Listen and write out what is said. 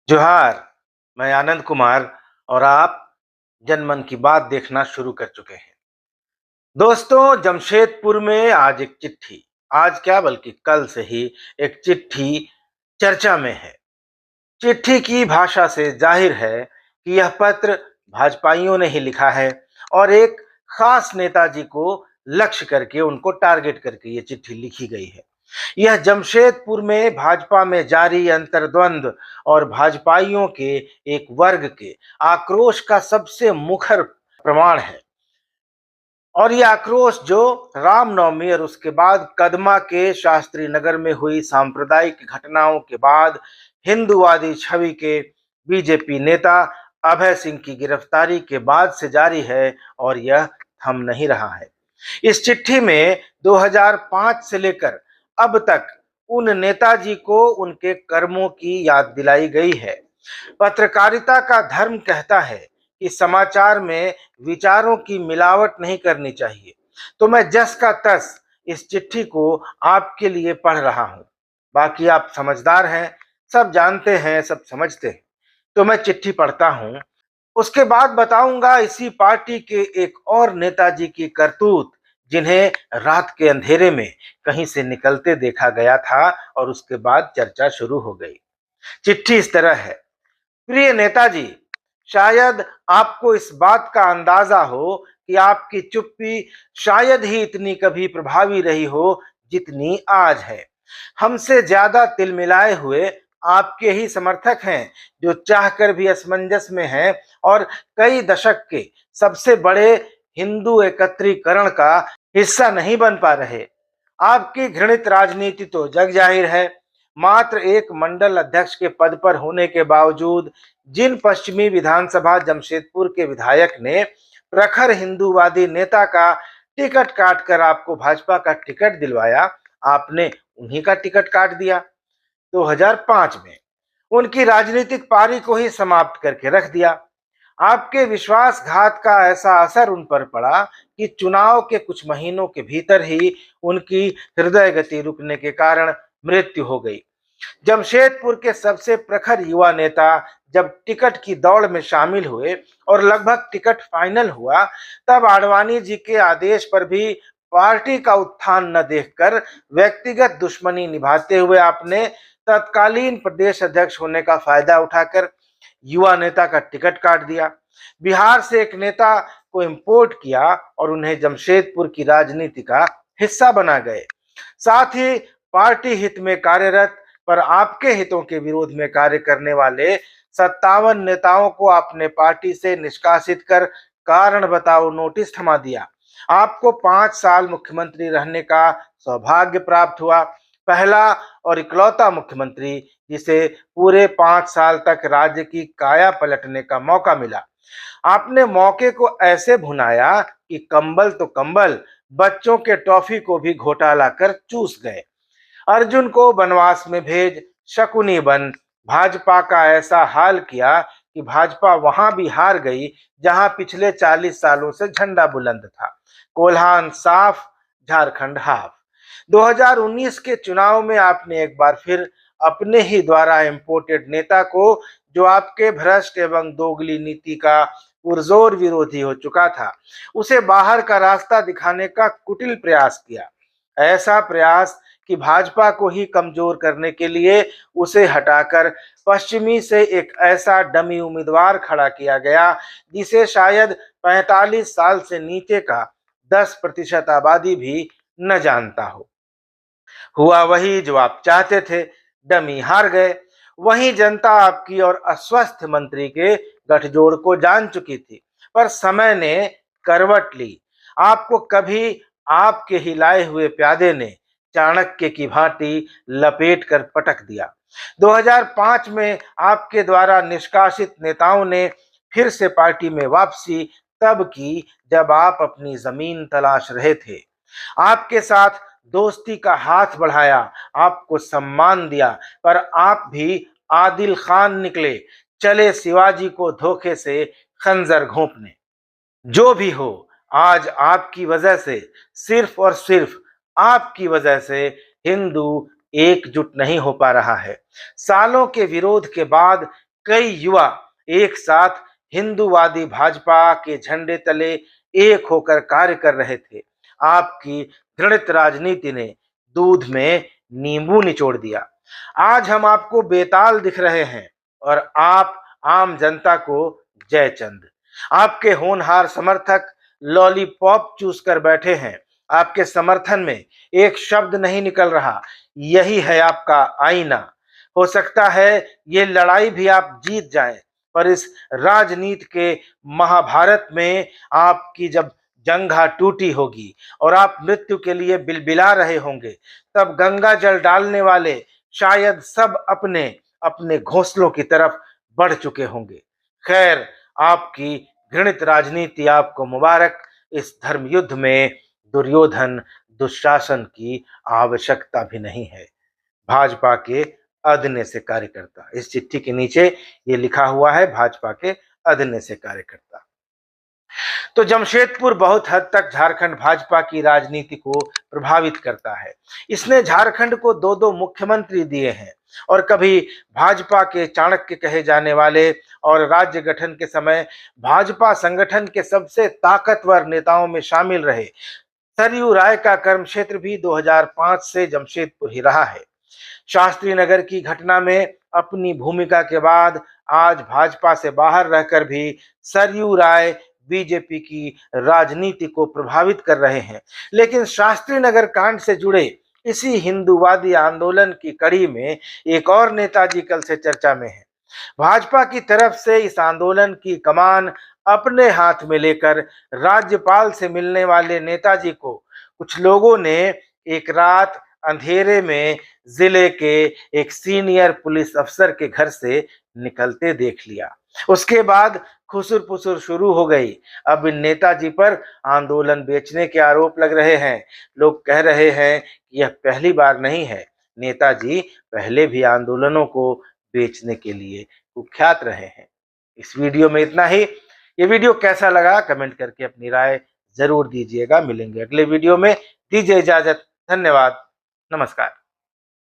जोहार। मैं आनंद कुमार और आप जनमन की बात देखना शुरू कर चुके हैं। दोस्तों, जमशेदपुर में आज एक चिट्ठी, आज क्या बल्कि कल से ही एक चिट्ठी चर्चा में है। चिट्ठी की भाषा से जाहिर है कि यह पत्र भाजपाइयों ने ही लिखा है और एक खास नेताजी को लक्ष्य करके, उनको टारगेट करके ये चिट्ठी लिखी गई है। यह जमशेदपुर में भाजपा में जारी अंतर्द्वंद और भाजपाइयों के एक वर्ग के आक्रोश का सबसे मुखर प्रमाण है। और ये आक्रोश जो रामनवमी और उसके बाद कदमा के शास्त्री नगर में हुई सांप्रदायिक घटनाओं के बाद हिंदूवादी छवि के बीजेपी नेता अभय सिंह की गिरफ्तारी के बाद से जारी है और यह थम नहीं रहा है। इस चिट्ठी में 2005 से लेकर अब तक उन नेताजी को उनके कर्मों की याद दिलाई गई है। पत्रकारिता का धर्म कहता है कि समाचार में विचारों की मिलावट नहीं करनी चाहिए, तो मैं जस का तस इस चिट्ठी को आपके लिए पढ़ रहा हूं। बाकी आप समझदार हैं, सब जानते हैं, सब समझते हैं, तो मैं चिट्ठी पढ़ता हूं। उसके बाद बताऊंगा इसी पार्टी के एक और नेताजी की करतूत, जिन्हें रात के अंधेरे में कहीं से निकलते देखा गया था और उसके बाद चर्चा शुरू हो गई। चिट्ठी इस तरह है। प्रिय नेताजी, शायद आपको इस बात का अंदाजा हो कि आपकी चुप्पी शायद ही इतनी कभी प्रभावी रही हो जितनी आज है। हमसे ज्यादा तिलमिलाए हुए आपके ही समर्थक हैं, जो चाहकर भी असमंजस में हैं और कई दशक के सबसे बड़े हिंदू एकत्रीकरण का हिस्सा नहीं बन पा रहे। आपकी घृणित राजनीति तो जग जाहिर है। मात्र एक मंडल अध्यक्ष के पद पर होने के बावजूद जिन पश्चिमी विधानसभा जमशेदपुर के विधायक ने प्रखर हिंदूवादी नेता का टिकट काटकर आपको भाजपा का टिकट दिलवाया, आपने उन्हीं का टिकट काट दिया। 2005 में उनकी राजनीतिक पारी को ही समाप्त करके रख दिया। आपके विश्वासघात का ऐसा असर उन पर पड़ा कि चुनाव के कुछ महीनों के भीतर ही उनकी हृदय गति रुकने के कारण मृत्यु हो गई। जमशेदपुर के सबसे प्रखर युवा नेता जब टिकट की दौड़ में शामिल हुए और लगभग टिकट फाइनल हुआ, तब आडवाणी जी के आदेश पर भी पार्टी का उत्थान न देखकर व्यक्तिगत दुश्मनी निभाते हुए आपने तत्कालीन प्रदेश अध्यक्ष होने का फायदा उठाकर युवा नेता का टिकट काट दिया। बिहार से एक नेता को इंपोर्ट किया और उन्हें जमशेदपुर की राजनीति का हिस्सा बना गए। साथ ही पार्टी हित में कार्यरत पर आपके हितों के विरोध में कार्य करने वाले 57 नेताओं को आपने पार्टी से निष्कासित कर कारण बताओ नोटिस थमा दिया। आपको 5 साल मुख्यमंत्री रहने का सौभाग्य प्राप्त हुआ, पहला और इकलौता मुख्यमंत्री जिसे पूरे 5 साल तक राज्य की काया पलटने का मौका मिला। आपने मौके को ऐसे भुनाया कि कंबल तो कंबल, बच्चों के टॉफी को भी घोटाला कर चूस गए। अर्जुन को वनवास में भेज शकुनी बन भाजपा का ऐसा हाल किया कि भाजपा वहां भी हार गई जहां पिछले 40 सालों से झंडा बुलंद था। कोल्हान साफ, झारखंड हाफ। 2019 के चुनाव में आपने एक बार फिर अपने ही द्वारा इंपोर्टेड नेता को, जो आपके भ्रष्ट एवं दोगली नीति का पुरजोर विरोधी हो चुका था, उसे बाहर का रास्ता दिखाने का कुटिल प्रयास किया। ऐसा प्रयास कि भाजपा को ही कमजोर करने के लिए उसे हटाकर पश्चिमी से एक ऐसा डमी उम्मीदवार खड़ा किया गया जिसे शायद 45 साल से नीचे का 10% आबादी भी न जानता हो। हुआ वही जो आप चाहते थे, डमी हार गए। वहीं जनता आपकी और अस्वस्थ मंत्री के गठजोड़ को जान चुकी थी, पर समय ने करवट ली। आपको कभी आपके हिलाए हुए प्यादे ने चाणक्य की भांति लपेट कर पटक दिया। 2005 में आपके द्वारा निष्कासित नेताओं ने फिर से पार्टी में वापसी तब की जब आप अपनी जमीन तलाश रहे थे। आपके साथ दोस्ती का हाथ बढ़ाया, आपको सम्मान दिया, पर आप भी आदिल खान निकले, चले शिवाजी को धोखे से खंजर घोंपने। जो भी हो, आज आपकी वजह से, सिर्फ और सिर्फ आपकी वजह से हिंदू एकजुट नहीं हो पा रहा है। सालों के विरोध के बाद कई युवा एक साथ हिंदूवादी भाजपा के झंडे तले एक होकर कार्य कर रहे थे। आपकी दृढ़ राजनीति ने दूध में नींबू निचोड़ दिया। आज हम आपको बेताल दिख रहे हैं और आप आम जनता को जयचंद। आपके होनहार समर्थक लॉलीपॉप चूस कर बैठे हैं। आपके समर्थन में एक शब्द नहीं निकल रहा। यही है आपका आईना। हो सकता है ये लड़ाई भी आप जीत जाएं, पर इस राजनीति के महाभारत में आपकी जब जंघा टूटी होगी और आप मृत्यु के लिए बिलबिला रहे होंगे, तब गंगा जल डालने वाले शायद सब अपने अपने घोंसलों की तरफ बढ़ चुके होंगे। खैर, आपकी घृणित राजनीति आपको मुबारक। इस धर्म युद्ध में दुर्योधन दुशासन की आवश्यकता भी नहीं है। भाजपा के अदन्य से कार्यकर्ता। इस चिट्ठी के नीचे ये लिखा हुआ है, भाजपा के अदन्य से कार्यकर्ता। तो जमशेदपुर बहुत हद तक झारखंड भाजपा की राजनीति को प्रभावित करता है। इसने झारखंड को दो दो मुख्यमंत्री दिए हैं और कभी भाजपा के चाणक्य कहे जाने वाले और राज्य गठन के समय भाजपा संगठन के सबसे ताकतवर नेताओं में शामिल रहे सरयू राय का कर्म क्षेत्र भी 2005 से जमशेदपुर ही रहा है। शास्त्री नगर की घटना में अपनी भूमिका के बाद आज भाजपा से बाहर रहकर भी सरयू राय बीजेपी की राजनीति को प्रभावित कर रहे हैं। लेकिन शास्त्री नगर कांड से जुड़े इसी हिंदूवादी आंदोलन की कड़ी में एक और नेताजी कल से चर्चा में है। भाजपा की तरफ से इस आंदोलन की कमान अपने हाथ में लेकर राज्यपाल से मिलने वाले नेताजी को कुछ लोगों ने एक रात अंधेरे में जिले के एक सीनियर पुलिस अफसर के घर से निकलते देख लिया। उसके बाद खुसुर पुसुर शुरू हो गई। अब इन नेताजी पर आंदोलन बेचने के आरोप लग रहे हैं। लोग कह रहे हैं कि यह पहली बार नहीं है, नेताजी पहले भी आंदोलनों को बेचने के लिए कुख्यात रहे हैं। इस वीडियो में इतना ही। ये वीडियो कैसा लगा कमेंट करके अपनी राय जरूर दीजिएगा। मिलेंगे अगले वीडियो में। दीजिए इजाजत। धन्यवाद। नमस्कार।